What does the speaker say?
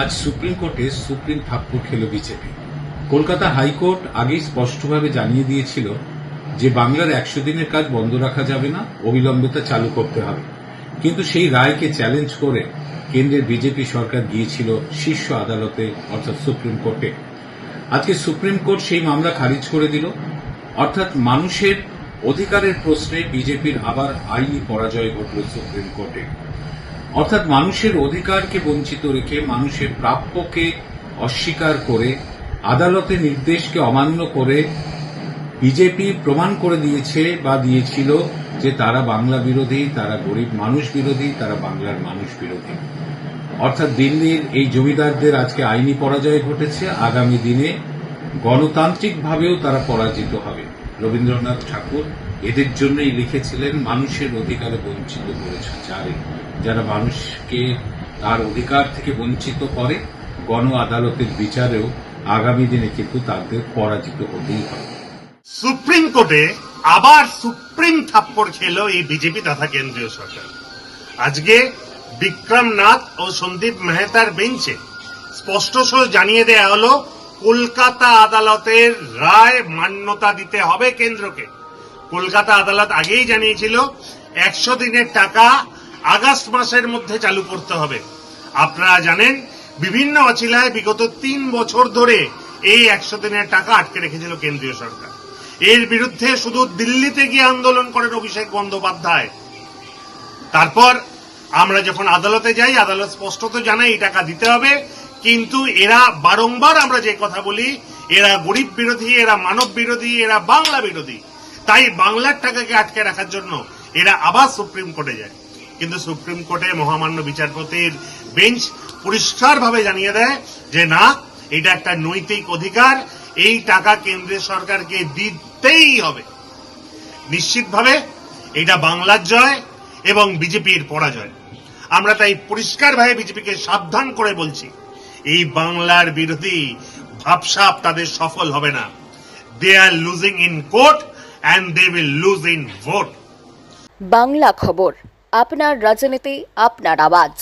আজ সুপ্রিম কোর্টে সুপ্রিম থাপ্পড় খেল বিজেপি। কলকাতা হাইকোর্ট আগেই স্পষ্টভাবে জানিয়ে দিয়েছিল যে বাংলার ১০০ দিনের কাজ বন্ধ রাখা যাবে না, অবিলম্বে তা চালু করতে হবে। কিন্তু সেই রায়কে চ্যালেঞ্জ করে কেন্দ্রের বিজেপি সরকার গিয়েছিল শীর্ষ আদালতে অর্থাৎ সুপ্রিম কোর্টে। আজকে সুপ্রিম কোর্ট সেই মামলা খারিজ করে দিল। অর্থাৎ মানুষের অধিকারের প্রশ্নে বিজেপির আবার আইনি পরাজয় ঘটল সুপ্রিম কোর্টে। অর্থাৎ মানুষের অধিকারকে বঞ্চিত রেখে, মানুষের প্রাপ্যকে অস্বীকার করে, আদালতের নির্দেশকে অমান্য করে বিজেপি প্রমাণ করে দিয়েছে বা দিয়েছিল যে তারা বাংলা বিরোধী, তারা গরিব মানুষ বিরোধী, তারা বাংলার মানুষ বিরোধী। অর্থাৎ দিল্লির এই জমিদারদের আজকে আইনি পরাজয় ঘটেছে, আগামী দিনে গণতান্ত্রিকভাবেও তারা পরাজিত হবে। রবীন্দ্রনাথ ঠাকুর এদের জন্যই লিখেছিলেন, মানুষের অধিকারে বঞ্চিত করেছে যারা মানুষকে তার অধিকার থেকে বঞ্চিত করে, গণ আদালতের বিচারেও আগামী দিনে কিন্তু তাদের পরাজিত হতেই হবে। সুপ্রিম কোর্টে আবার সুপ্রিম থাপ্পড় খেল এই বিজেপি তথা কেন্দ্রীয় সরকার। আজকে বিক্রম নাথ ও সন্দীপ মেহতার বেঞ্চে স্পষ্ট জানিয়ে দেয়া হলো কলকাতা আদালতের রায় মান্যতা দিতে হবে কেন্দ্রকে। কলকাতা আদালত আগেই জানিয়েছিল ১০০ দিনের টাকা আগস্ট মাসের মধ্যে চালু করতে হবে। আপনারা জানেন বিভিন্ন অছিলায় বিগত ৩ বছর ধরে এই ১০০ দিনের টাকা আটকে রেখেছিল কেন্দ্রীয় সরকার। এর বিরুদ্ধে শুধু দিল্লিতে গিয়ে আন্দোলন করেন অভিষেক বন্দ্যোপাধ্যায়। তারপর আমরা যখন আদালতে যাই, আদালত স্পষ্টত জানায় এই টাকা দিতে হবে, কিন্তু এরা বারংবার আমরা যে কথা বলি, এরা গরিব বিরোধী, এরা মানব বিরোধী, এরা বাংলা বিরোধী। তাই বাংলার টাকাকে আটকে রাখার জন্য এরা আবার সুপ্রিম কোর্টে যায়। কিন্তু সুপ্রিম কোর্টে মহামান্য বিচারপতির বেঞ্চ পরিষ্কারভাবে জানিয়ে দেয় যে না, এটা একটা নৈতিক অধিকার, এই টাকা কেন্দ্রীয় সরকারকে দিতেই হবে। নিশ্চিতভাবে এটা বাংলার জয় এবং বিজেপির পরাজয়। আমরা তাই পরিষ্কারভাবে বিজেপিকে সাবধান করে বলছি, এই বাংলার বিরোধী ভাবসাব তাদের সফল হবে না। They are losing in court and they will lose in vote. Bangla খবর, আপনার রাজনীতি, আপনার আওয়াজ।